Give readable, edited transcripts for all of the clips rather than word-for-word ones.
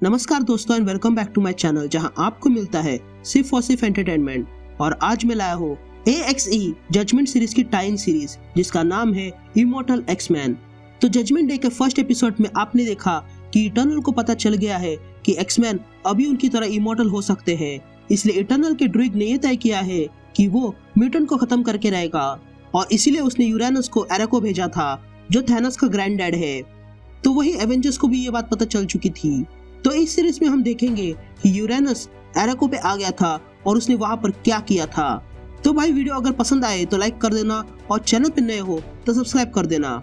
नमस्कार दोस्तों and welcome back to my channel जहां आपको मिलता है सिर्फ और सिर्फ एंटरटेनमेंट। और आज मैं लाया हूँ AXE जजमेंट सीरीज की टाइन सीरीज जिसका नाम है इमॉर्टल एक्समैन। तो जजमेंट डे के फर्स्ट एपिसोड में आपने देखा कि इटर्नल को पता चल गया है कि एक्समैन अभी उनकी तरह इमॉर्टल हो सकते हैं, इसलिए इटर्नल के ड्रूइग ने यह तय किया है कि वो म्यूटेंट को खत्म करके रहेगा और इसीलिए उसने यूरेनस को एरेको भेजा था जो थैनोस का ग्रैंड डैड है। तो वही एवेंजर्स को भी ये बात पता चल चुकी थी। तो इस सीरीज में हम देखेंगे कि यूरेनस एरेको पे आ गया था और उसने वहां पर क्या किया था। तो भाई वीडियो अगर पसंद आए तो लाइक कर देना और चैनल पे नए हो तो सब्सक्राइब कर देना।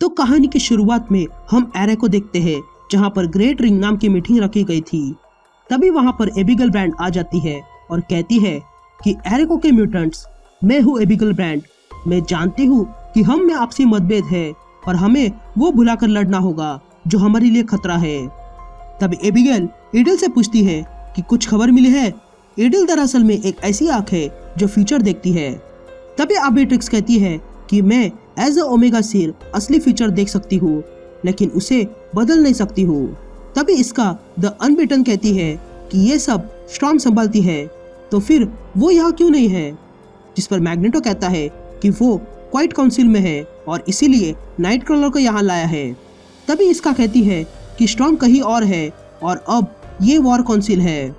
तो कहानी की शुरुआत में हम एरेको देखते हैं जहां पर ग्रेट रिंग नाम की मीटिंग रखी गई थी। तभी वहां पर एबिगेल ब्रांड आ जाती है और कहती है कि एरेको के म्यूटेंट्स, मैं हूँ एबिगेल ब्रांड, मैं जानती हूँ कि हम में आपसी मतभेद है और हमें वो भुलाकर लड़ना होगा जो हमारे लिए खतरा है। तब एबिगेल ईडल से पूछती है कि कुछ खबर मिली है। ईडल दरअसल में एक ऐसी आंख है जो फ्यूचर देखती है। तभी आर्बिट्रिक्स कहती है कि मैं एज अ ओमेगा सीर असली फ्यूचर देख सकती हूँ लेकिन उसे बदल नहीं सकती हूँ। तभी इसका द अनबिटन कहती है कि ये सब स्टॉर्म संभालती है तो फिर वो यहाँ क्यों नहीं है, जिस पर मैग्नेटो कहता है कि वो क्वाइट काउंसिल में है और इसीलिए नाइट क्रॉलर को यहाँ लाया है। तभी इसका कहती है कि स्टॉर्म कहीं और है और अब ये वॉर काउंसिल है।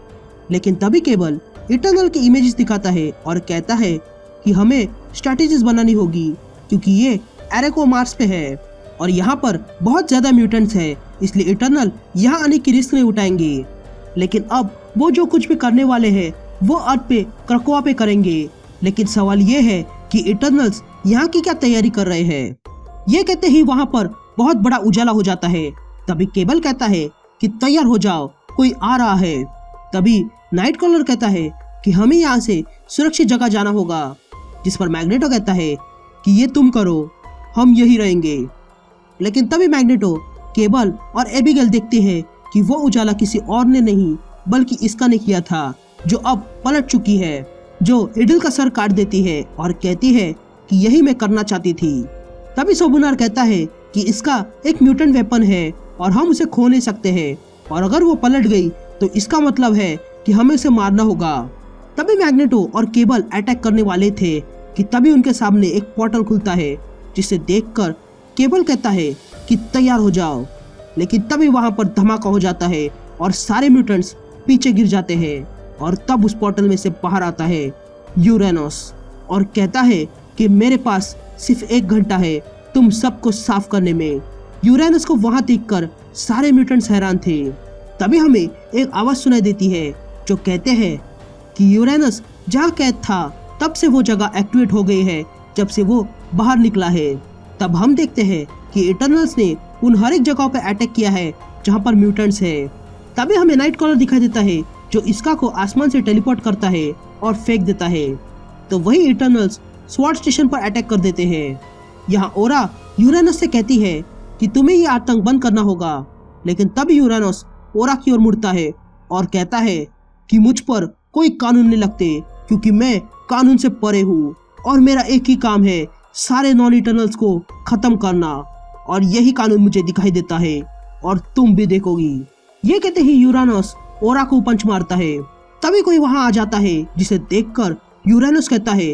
लेकिन तभी केबल इटर्नल की इमेजेस दिखाता है और कहता है कि हमें स्ट्रैटेजीज बनानी होगी क्योंकि ये एरेको मार्स पे है और यहाँ पर बहुत ज्यादा म्यूटेंट्स है, इसलिए इटर्नल यहाँ आने की रिस्क नहीं उठाएंगे। लेकिन अब वो जो कुछ भी करने वाले हैं वो अर्थ पे क्रकोआ पे करेंगे। लेकिन सवाल ये है कि इटर्नल्स यहाँ की क्या तैयारी कर रहे हैं। ये कहते ही वहाँ पर बहुत बड़ा उजाला हो जाता है। तभी केबल कहता है कि तैयार हो जाओ, कोई आ रहा है। तभी नाइट क्रॉलर कहता है कि हमें यहाँ से सुरक्षित जगह जाना होगा, जिस पर मैग्नेटो कहता है कि ये तुम करो, हम यही रहेंगे। लेकिन तभी मैग्नेटो, केबल और एबिगेल देखते हैं कि वो उजाला किसी और ने नहीं बल्कि इसका ने किया था जो अब पलट चुकी है, जो ईडल का सर काट देती है और कहती है कि यही मैं करना चाहती थी। तभी सोबुनार कहता है कि इसका एक म्यूटेंट वेपन है और हम उसे खो नहीं सकते हैं और अगर वो पलट गई तो इसका मतलब है कि हमें उसे मारना होगा। तभी मैग्नेटो और केबल अटैक करने वाले थे कि तभी उनके सामने एक पोर्टल खुलता है, जिसे देखकर केबल कहता है कि तैयार हो जाओ। लेकिन तभी वहां पर धमाका हो जाता है और सारे म्यूटेंट्स पीछे गिर जाते हैं और तब उस पोर्टल में से बाहर आता है यूरेनस और कहता है कि मेरे पास सिर्फ 1 घंटा है तुम सबको साफ करने में। यूरेनस को वहां देखकर सारे म्यूटेंट्स हैरान थे। तभी हमें एक आवाज सुनाई देती है जो कहते हैं कि यूरेनस जहाँ कैद था तब से वो जगह एक्टिवेट हो गई है जब से वो बाहर निकला है। तब हम देखते हैं कि इटर्नल्स ने उन हर एक जगहों पर अटैक किया है जहाँ पर म्यूटेंट्स है। तभी हमें नाइट क्रॉलर दिखाई देता है जो इसका को आसमान से टेलीपोर्ट करता है और फेंक देता है। तो वही इटर्नल्स स्वॉर्ड स्टेशन पर अटैक कर देते हैं। यहाँ ओरा यूरेनस से कहती है कि तुम्हें ये आतंक बंद करना होगा। लेकिन तभी यूरेनस ओरा की ओर मुड़ता है और कहता है कि मुझ पर कोई कानून नहीं लगते क्योंकि मैं कानून से परे हूँ और मेरा एक ही काम है सारे नॉन इटर्नल्स को खत्म करना और यही कानून मुझे दिखाई देता है और तुम भी देखोगी। ये कहते ही यूरेनस ओरा को पंच मारता है। तभी कोई वहां आ जाता है जिसे देखकर यूरेनस कहता है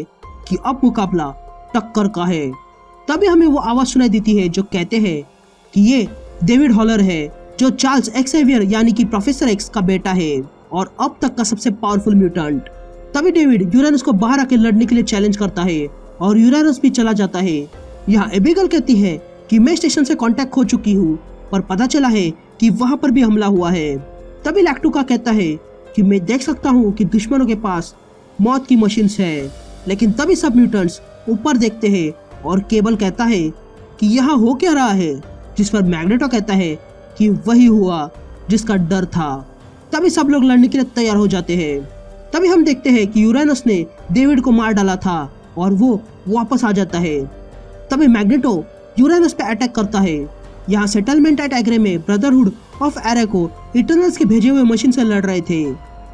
कि अब मुकाबला टक्कर का है। तभी हमें वो आवाज सुनाई देती है जो कहते हैं कि ये डेविड हॉलर है जो चार्ल्स एक्सेवियर यानी कि प्रोफेसर एक्स का बेटा है और अब तक का सबसे पावरफुल म्यूटेंट। तभी डेविड यूरेनस को बाहर आके लड़ने के लिए चैलेंज करता है और यूरेनस भी चला जाता है। यहाँ एबिगेल कहती है कि मैं स्टेशन से कांटेक्ट खो चुकी हूँ पर पता चला है कि वहां पर भी हमला हुआ है। तभी लैक्टुका कहता है कि मैं देख सकता हूँ कि दुश्मनों के पास मौत की मशीन्स है। लेकिन तभी सब म्यूटेंट्स ऊपर देखते हैं और केबल कहता है कि यहाँ हो क्या रहा है, जिस पर मैग्नेटो कहता है कि वही हुआ जिसका डर था। तभी सब लोग लड़ने के लिए तैयार हो जाते हैं। तभी हम देखते हैं कि यूरेनस ने डेविड को मार डाला था और वो वापस आ जाता है। तभी मैग्नेटो यूरेनस पे अटैक करता है। यहाँ सेटलमेंट एट एग्रे में ब्रदरहुड ऑफ एरेको इटर्नल्स के भेजे हुए मशीन से लड़ रहे थे,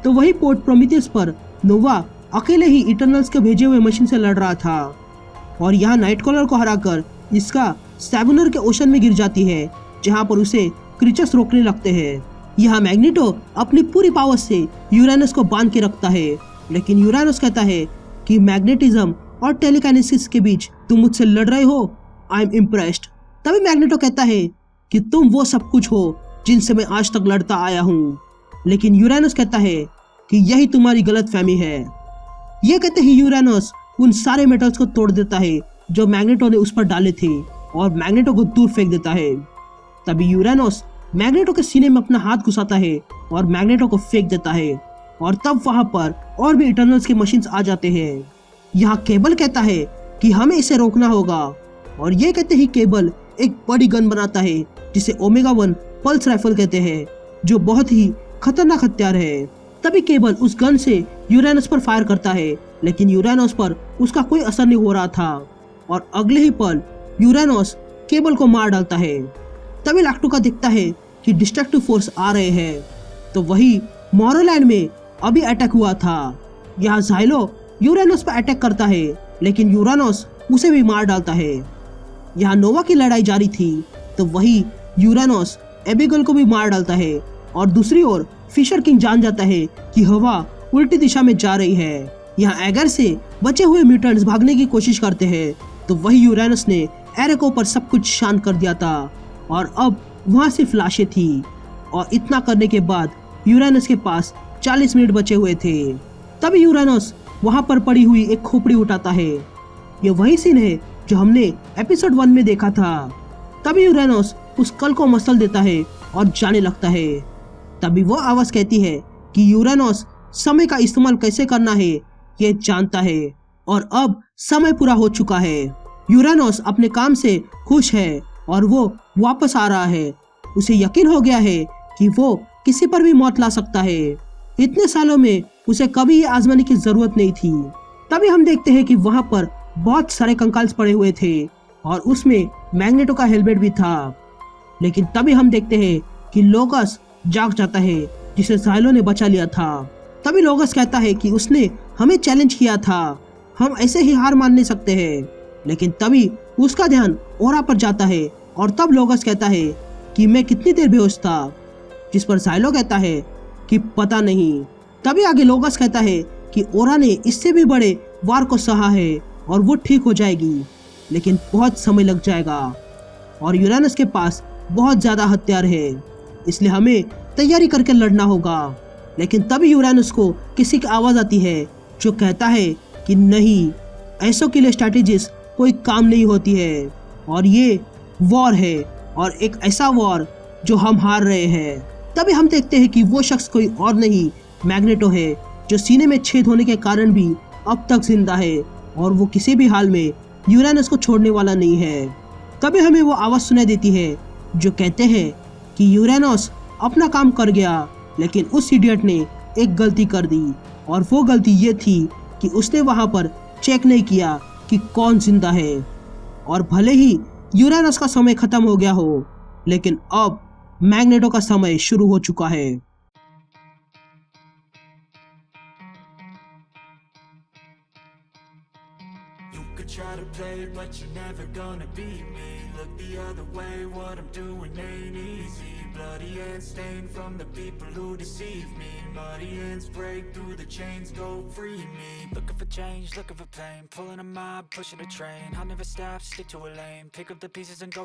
तो वही पोर्ट प्रोमीथियस पर नोवा अकेले ही इटर्नल्स के भेजे हुए मशीन से लड़ रहा था और यहाँ नाइटकॉलर को हराकर इसका सेवनर के ओशन में गिर जाती है, जहाँ पर उसे क्रीचर्स रोकने लगते हैं। यहाँ मैग्नेटो अपनी पूरी पावर से यूरेनस को बांध के रखता है, लेकिन यूरेनस कहता है कि मैग्नेटिज्म और टेलीकाइनेसिस के बीच तुम मुझसे लड़ रहे हो, आई एम इम्प्रेस्ड। तभी मैग्नेटो कहता है कि तुम वो सब कुछ हो जिनसे मैं आज तक लड़ता आया हूँ, लेकिन यूरेनस कहता है कि यही तुम्हारी गलतफहमी है। ये कहते ही यूरेनस उन सारे मेटल्स को तोड़ देता है जो मैग्नेटो ने उस पर डाले थे और मैग्नेटो को दूर फेंक देता है। तभी यूरेनस मैग्नेटो के सीने में अपना हाथ घुसाता है और मैग्नेटो को फेंक देता है और तब वहां पर और भी इटर्नल्स के मशीन्स आ जाते हैं। यहाँ केबल कहता है कि हमें इसे रोकना होगा और ये कहते ही केबल एक बड़ी गन बनाता है जिसे ओमेगा 1 पल्स राइफल कहते हैं, जो बहुत ही खतरनाक हथियार है। तभी केबल उस गन से यूरेनस पर फायर करता है, लेकिन यूरेनस पर उसका कोई असर नहीं हो रहा था और अगले ही पल यूरेनस केबल को मार डालता है। तभी लैक्टोका दिखता है कि डिस्ट्रक्टिव फोर्स आ रहे हैं, तो वही मोरोलैंड में अभी अटैक हुआ था। यहाँ ज़ाइलो यूरेनस पर अटैक करता है, लेकिन यूरेनस उसे भी मार डालता है। यहाँ नोवा की लड़ाई जारी थी, तो वही यूरेनस एबिगेल को भी मार डालता है और दूसरी ओर फिशर किंग जान जाता है कि हवा उल्टी दिशा में जा रही है। यहाँ एगर से बचे हुए म्यूटेंट्स भागने की कोशिश करते हैं, तो वही यूरेनस ने एरेको पर सब कुछ शांत कर दिया था और अब वहाँ सिर्फ लाशें थी। और इतना करने के बाद यूरेनस के पास 40 मिनट बचे हुए थे। तभी यूरेनस वहाँ पर पड़ी हुई एक खोपड़ी उठाता है। ये वही सीन है जो हमने एपिसोड 1 में देखा था। तभी यूरेनस उस कल को मसल देता है और जाने लगता है। तभी वो आवाज कहती है कि यूरेनस समय का इस्तेमाल कैसे करना है ये जानता है और अब समय पूरा हो चुका है। यूरेनस अपने काम से खुश है और वो वापस आ रहा है। उसे यकीन हो गया है कि वो किसी पर भी मौत ला सकता है। इतने सालों में उसे कभी ये आजमाने की जरूरत नहीं थी। तभी हम देखते हैं कि वहां पर बहुत सारे कंकाल्स पड़े हुए थे और उसमें मैग्नेटो का हेलमेट भी था। लेकिन तभी हम देखते हैं कि लोगस जाग जाता है, जिसे ज़ाइलो ने बचा लिया था। तभी लोगस कहता है कि उसने हमें चैलेंज किया था, हम ऐसे ही हार मान नहीं सकते हैं। लेकिन तभी उसका ध्यान ओरा पर जाता है और तब लोगस कहता है कि मैं कितनी देर बेहोश था, जिस पर ज़ाइलो कहता है कि पता नहीं। तभी आगे लोगस कहता है कि ओरा ने इससे भी बड़े वार को सहा है और वो ठीक हो जाएगी, लेकिन बहुत समय लग जाएगा और यूरेनस के पास बहुत ज्यादा हथियार है, इसलिए हमें तैयारी करके लड़ना होगा। लेकिन तभी यूरेनस को किसी की आवाज आती है जो कहता है कि नहीं, ऐसों के लिए स्ट्रैटेजीज कोई काम नहीं होती है और ये वॉर है और एक ऐसा वॉर जो हम हार रहे हैं। तभी हम देखते हैं कि वो शख्स कोई और नहीं मैग्नेटो है, जो सीने में छेद होने के कारण भी अब तक जिंदा है और वो किसी भी हाल में यूरेनस को छोड़ने वाला नहीं है। तभी हमें वो आवाज सुनाई देती है जो कहते हैं कि यूरेनस अपना काम कर गया, लेकिन उस इडियट ने एक गलती कर दी और वो गलती ये थी कि उसने वहां पर चेक नहीं किया कि कौन जिंदा है। और भले ही यूरेनस का समय खत्म हो गया हो, लेकिन अब मैग्नेटो का समय शुरू हो चुका है। Try to play, but you're never gonna beat me. Look the other way, what I'm doing ain't easy. Bloody hands stained from the people who deceive me. Muddy hands break through the chains, go free me. Looking for change, looking for pain, pulling a mob, pushing a train. I'll never stop, stick to a lane, pick up the pieces and go